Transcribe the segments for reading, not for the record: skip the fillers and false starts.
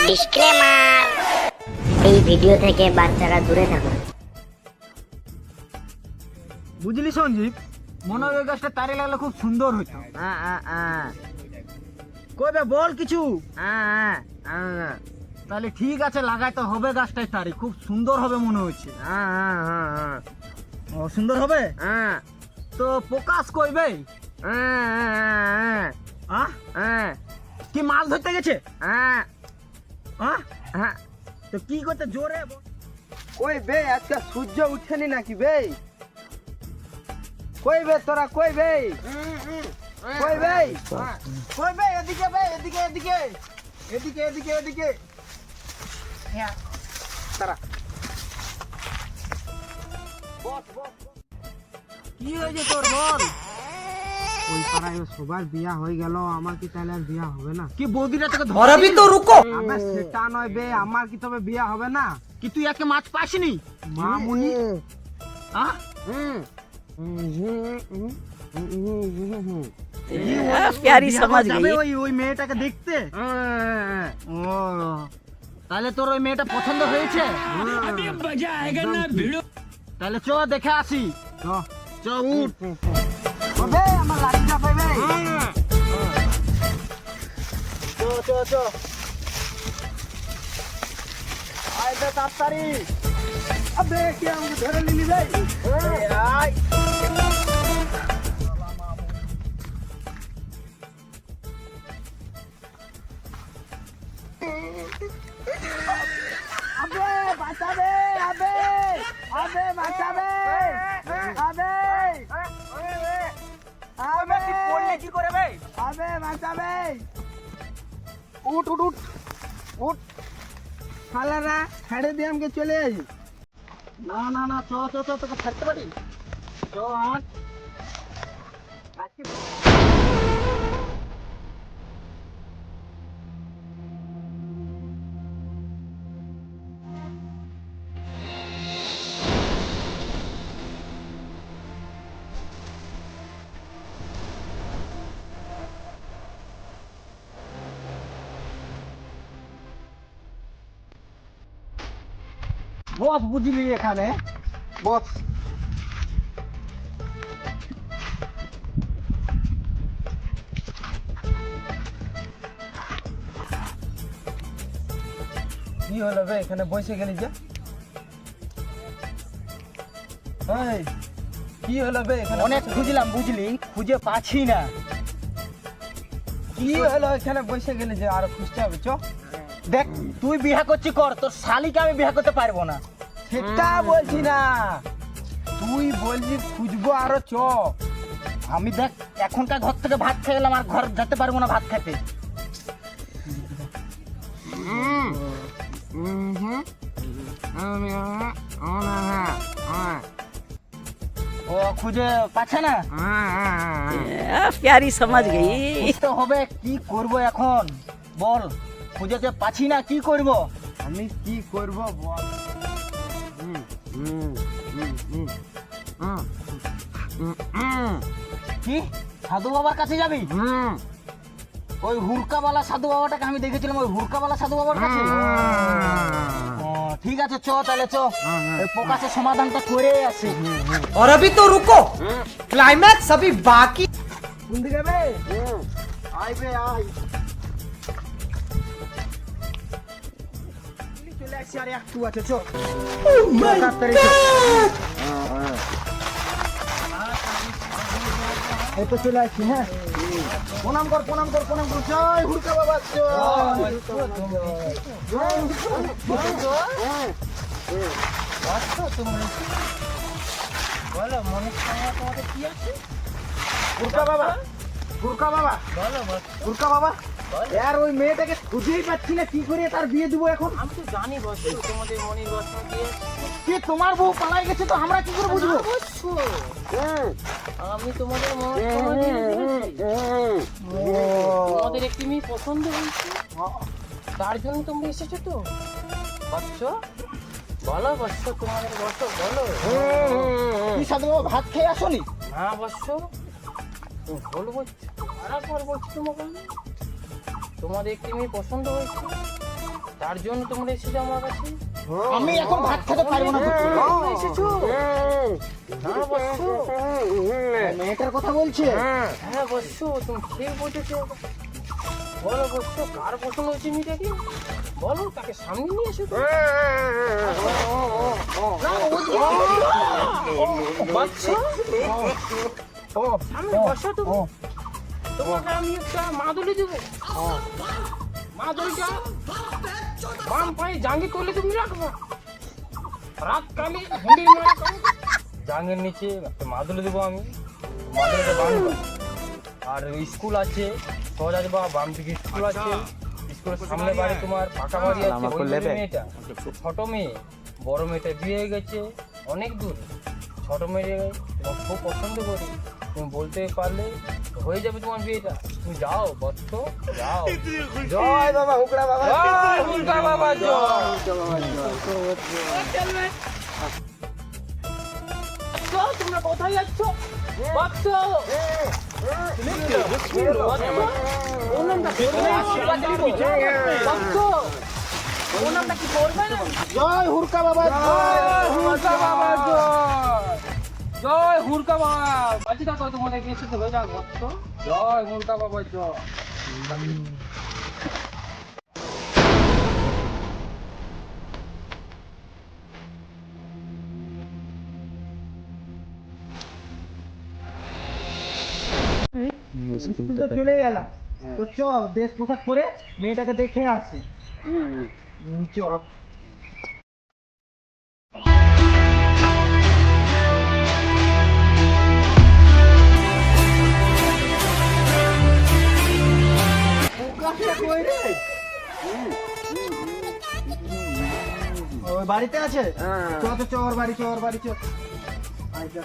Disclaimer, এই video থেকে বাচ্চারা দূরে থাকুন। বুঝলি সঞ্জীব, মনে হয় ওই গাছটা তারে লাগলে খুব সুন্দর হইতো। কবে বল কিছু। তাহলে ঠিক আছে, লাগাইতে হবে গাছটাই তারি, খুব সুন্দর হবে মনে হচ্ছে। ও সুন্দর হবে। তো প্রকাশ কইবে কি মাছ ধরতে গেছে? তো কি করতে জোরে কই বে, আজকে সূর্য উঠেনি নাকি বে? কই বে তোরা, কই বে? কই বে? কই বে? এদিকে বে, এদিকে এদিকে এদিকে এদিকে এদিকে। তারা কি হয়েছে তোর বল? ওই পাড়ায় সবার বিয়া হয়ে গেল, আমার কি তাহলে আর বিয়া হবে না? কি বৌদিটা তোকে ধরাবি তো? রুকো, আবে সেটা নয় বে, আমার কি তবে বিয়া হবে না? কি তুই একে মাছ পাসনি? মামুনি प्यारी समझ गई। ওই মেয়েটাকে দেখতে। ও তাহলে তোর ওই মেয়েটা পছন্দ হয়েছে? তাহলে চ দেখে আসি। চ উঠ। বে আমার লাঠিটা পাইবে। চ চ চ আয় বে তাড়াতাড়ি। আবে কি আমাকে ধরে নিলি বে? আয় আবে বাঁচাবে, আবে আবে বাঁচাবে, আবে আবে তুই পড়লি কি করে বে? আবে বাঁচাবে। উঠ উঠ উঠ উঠ। শালারা ছেড়ে দিয়ে আমাকে চলে যাই। না না না, চ চ চ, তোকে ছাড়তে পারি? চ আট। বস বুঝলি এখানে বস। কি হলো বে, এখানে বসে গেলি যে? এই, কি হলো বে এখানে? অনেক খুঁজলাম বুঝলি, খুঁজে পাচ্ছি না। কি হলো এখানে বসে গেলি যে? আর খুঁজতে হবে, চ। দেখ তুই বিয়া করছি কর, তোর শালিকে আমি বিয়া করতে পারবো না। সেটা বলছি না, তুই বলছি খুঁজবো আরো, চ। আমি দেখ এখনকার ঘর থেকে ভাত খেয়ে গেলাম, আর ঘর যেতে পারবো না ভাত খেতে। ও খুঁজে পাচ্ছে না। प्यारी समझ गई। বুঝতে হবে কি করব এখন, বল। খুঁজে যে পাচ্ছি না, কি করব? আমি কি করব বল? কি সাধু বাবার কাছে যাবি? ওই হুড়কাওয়ালা সাধু বাবাটাকে আমি দেখেছিলাম, ওই হুড়কাওয়ালা সাধু বাবার কাছে। ও, ঠিক আছে চ তাহলে চ, এই প্রকাশের সমাধানটা করে আসি। और अभी तो रुको, क्लाइमैक्स अभी बाकी। কোন দিকে বে? আইবে আই। চলে আসছি, আর একটু আছে, চ। তাড়াতাড়ি চ। এই তো চলে আসছি। হ্যাঁ, প্রণাম কর প্রণাম কর প্রণাম কর। জয় হুড়কা বাবা জয়। বলো মনে তোমাদের কি আছে? হুড়কা বাবা, হুড়কা বাবা, হুড়কা বাবা, আর ওই মেয়েটাকে খুঁজেই পাচ্ছি না, কি করে তার বিয়ে দিব এখন? আমি তো জানি বস, তোমাদের মনির বস কি তোমার বউ পালাই গেছে, তো আমরা কি করে বুঝবো? আমি তোমাদের তোমাদের একটি মেয়ে পছন্দ হয়েছে, তার জন্য তোমরা এসেছো তো বৎস। বলো বৎস, তোমাদের বৎস বলো। কি সাধু বাবা ভাত খেয়ে আসনি? না বৎস, ভুল বলছো, খারাপ বলছি তোমাকে। তোমাদের একটি মেয়ে পছন্দ হয়েছে, তার জন্য তোমরা এসেছো আমার কাছে? আমি এখন ভাত খেতে পারবো না। তোমরা এসেছো? হ্যাঁ বৎস। মেয়েটার কথা বলছে। হ্যাঁ বৎস, তুমি ঠিক বুঝেছো। বলো বৎস, কার পছন্দ হয়েছে মেয়েটাকে? বলো, তাকে সামনে নিয়ে এসো তো। না, বৎস, সামনে বসো তুমি। তোমাকে আমি একটা মাদুলি দেবো। মাদুলিটা বাম পায়ে জাঙ্গি তুলে তুমি রাখবো। রাতকালে হুন্ডির মারা করে জাঙ্গের নিচে একটা মাদুলি দেবো আমি। মাদুলিটা বাঁধবো। আর স্কুল আছে, সোজা যাবা, বাম দিকে স্কুল আছে। স্কুলের সামনে বাড়ি তোমার পাকা বাড়ি আছে। ওই বাড়ির মেয়েটা ছোট মেয়ে, বড় মেয়েটা বিয়ে হয়ে গেছে অনেক দূর। ছোট মেয়ে তোমার খুব পছন্দ করি, তুমি বলতে পারলে হয়ে যাবে তোমার বিয়েটা। তুমি যাও বৎস, যাও। জয় বাবা হুকড়া বাবা। জয় হুঙ্কা বাবা, জয়। বৎস, তোমরা কোথায় যাচ্ছ? বৎস, তুমি কে? বৎস, ওর নামটা কি? বৎস, ওর নামটা কি করবে না? জয় হুরকা বাবা, জয় হুঙ্কা বাবা, জয়। জয় হুঙ্কা বাবা। বাঁচি থাকো, তোমাদের এসে চলে যাক বৎস। জয় হুঙ্কা বাবা, জয়। স্কুল তো চলে গেলাম। তো চ দেশ পোশাক পরে মেয়েটাকে দেখে আসি। চ। ওই বাড়িতে আছে? চ তো চ, ওর বাড়ি চ, ওর বাড়ি চ। আয় যা।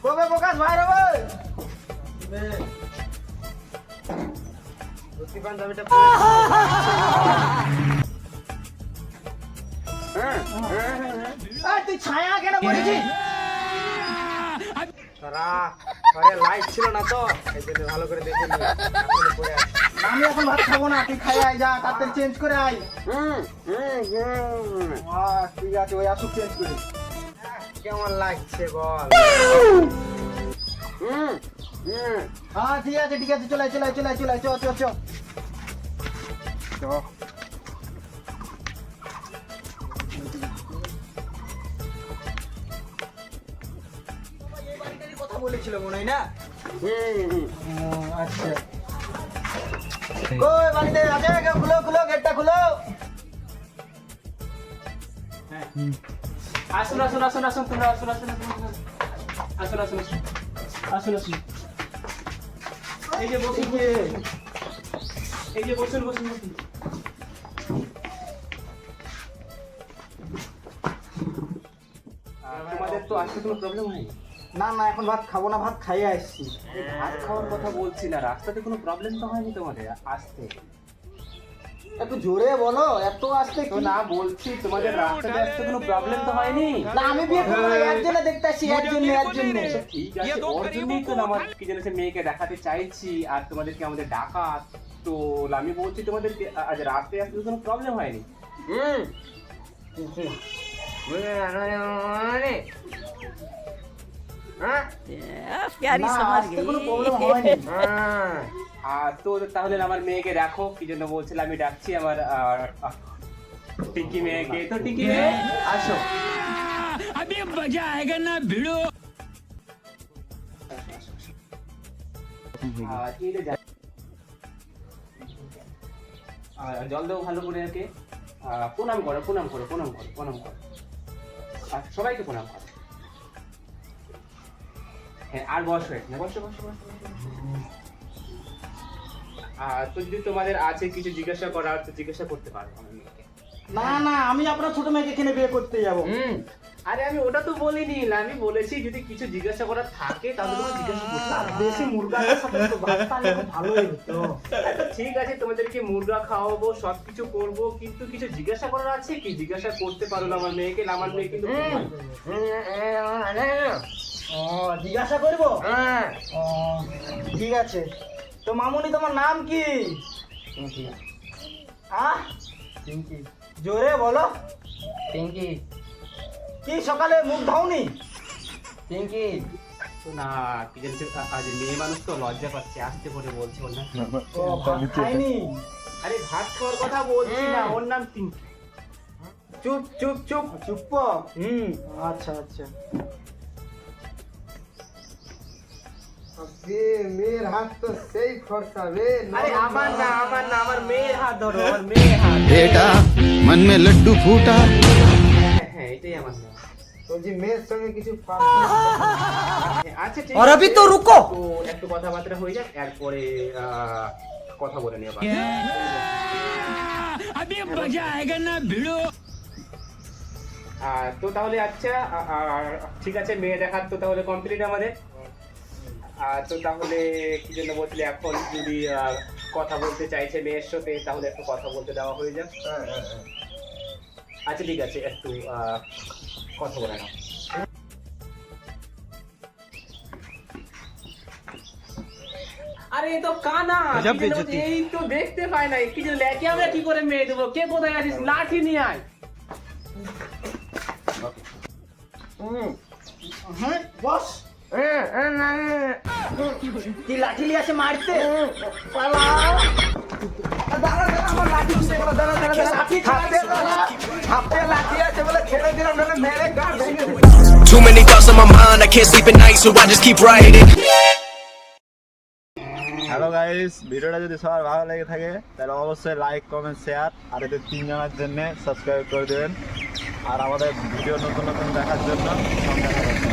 কবে প্রকাশ ভাই রে ভাই? তুই ছায়া কেন করেছিস? লাইট ছিল না তো, এই জন্য ভালো করে দেখে নি। এখনো পরে আছে। আমি এখন ভাত খাবো না, তুই খাই আয়, যা তাড়াতাড়ি চেঞ্জ করে আয়। ঠিক আছে, ওই আসুক চেঞ্জ করে। কেমন লাগছে বল? হ্যাঁ ঠিক আছে ঠিক আছে, চলে আয়, চলে আয়, চলে আয়, চলে আয়, চ চ চ। কথা বলেছিল মনে হয় না? আচ্ছা, কই বাড়িতে আছে? খুলো খুলো, গেটটা খুলো। আসুন আসুন আসুন আসুন, তোমরা আসুন আসুন আসুন আসুন আসুন আসুন আসুন আসুন। এই যে বসুন, এই যে বসুন বসুন বসুন। তোমাদের তো আসতে কোনো প্রবলেম নেই? না না, এখন ভাত খাবো না, ভাত খাইয়ে আসছি। ভাত খাওয়ার কথা বলছি না, রাস্তাতে কোনো প্রবলেম তো হয়নি তোমাদের আসতে? একটু জোরে বলো, এত আসতে তো না, বলছি তোমাদের রাস্তাতে আসতে কোনো প্রবলেম তো হয়নি? না, আমি বিয়ে করবো না, এর জন্য দেখতে আসছি, এর জন্য, এর জন্য। ঠিক আছে, ওর জন্যই তো আমার কি জানিস মেয়েকে দেখাতে চাইছি, আর তোমাদেরকে আমাদের ডাকা। তো আমি বলছি তোমাদেরকে আজ রাস্তায় আসতে কোনো প্রবলেম হয়নি। না, আসতে কোনো প্রবলেম হয়নি। আর তো তাহলে আমার মেয়েকে দেখো, কি জন্য বলছিলাম আমি ডাকছি আমার টিকি মেয়েকে। তো টিকি মেয়ে আসো। জল দেবো ভালো করে একে। প্রণাম করো, প্রণাম করো, প্রণাম করো, প্রণাম করো। আচ্ছা, সবাইকে প্রণাম করো। হ্যাঁ, আর বসো এখানে, বসো বসো বসো। তো যদি তোমাদের আছে কিছু জিজ্ঞাসা করার তো জিজ্ঞাসা করতে পারো আমার মেয়েকে। না না, আমি আপনার ছোট মেয়েকে এখানে বিয়ে করতে যাবো। আরে আমি ওটা তো বলিনি, আমি বলেছি যদি কিছু জিজ্ঞাসা করার থাকে তাহলে তুমি জিজ্ঞাসা করতে পারো। দেশি মুরগাটার সাথে তো ভাত পারলে খুব ভালোই হতো। আচ্ছা ঠিক আছে, তোমাদেরকে মুরগা খাওয়াবো, সবকিছু করবো, কিন্তু কিছু জিজ্ঞাসা করার আছে কি? জিজ্ঞাসা করতে পারো না আমার মেয়েকে, না আমার মেয়ে কিন্তু খুব ভালো। ও জিজ্ঞাসা করবো? ও ঠিক আছে। তো মামুনি তোমার নাম কি? আহ পিঙ্কি জোরে বলো। পিঙ্কি কি সকালে মুখ ধাওনি? পিঙ্কি না কি জানছে, আজ মেয়ে মানুষ তো লজ্জা পাচ্ছে, আসতে করে বলছে ওর নাম। ও ভাত খাইনি? আরে ভাত খাওয়ার কথা বলছি না, ওর নাম পিঙ্কি। চুপ চুপ চুপ। চুপ। আচ্ছা আচ্ছা। মেয়ের হাত তো সেই খরচা রে। আরে আমার না, আমার মেয়ের হাত ধরো, আমার মেয়ের হাত। बेटा मन में लड्डू फूटा হ্যাঁ এটাই আমার নাম। বলছি মেয়ের সঙ্গে কিছু আচ্ছা ঠিক और আছে। अभी तो रुको। তো একটু কথাবার্তা হয়ে যাক, এরপরে কথা বলে নিয়ে পারবো। তো তাহলে আচ্ছা, ঠিক আছে, মেয়ে দেখার তো তাহলে কমপ্লিট আমাদের। তো তাহলে কি জন্য বলছিলে, এখন যদি কথা বলতে চাইছে মেয়ের সাথে তাহলে একটু কথা বলতে দেওয়া হয়ে যাক। আচ্ছা ঠিক আছে, একটু কথা বলে নাও। আরে এ তো কানা, কি যেন এই তো দেখতে পায় না, কি যেন লেকে আমরা কি করে মেয়ে দেবো? কে কোথায় আছিস? লাঠি নিয়ে আয়। হ্যাঁ বস। কি লাঠি নিয়ে আসে মারতে? পালাও। দাঁড়া দাঁড়া, আমার লাঠি ছুটে গেল। দাঁড়া দাঁড়া দাঁড়া, লাঠি হাতে লাঠি আছে বলে ছেড়ে দিলাম, নাহলে মেরে গাড় ভেঙে দিত। Too many thoughts on my mind, I can't sleep at night, so I just keep writing. Hello guys, ভিডিওটা যদি সবার ভালো লেগে থাকে তাহলে অবশ্যই লাইক কমেন্ট শেয়ার আর এদের 3 জনের জন্য সাবস্ক্রাইব করে দেবেন। আর আমাদের ভিডিও নতুন নতুন দেখার জন্য সঙ্গে থাকুন।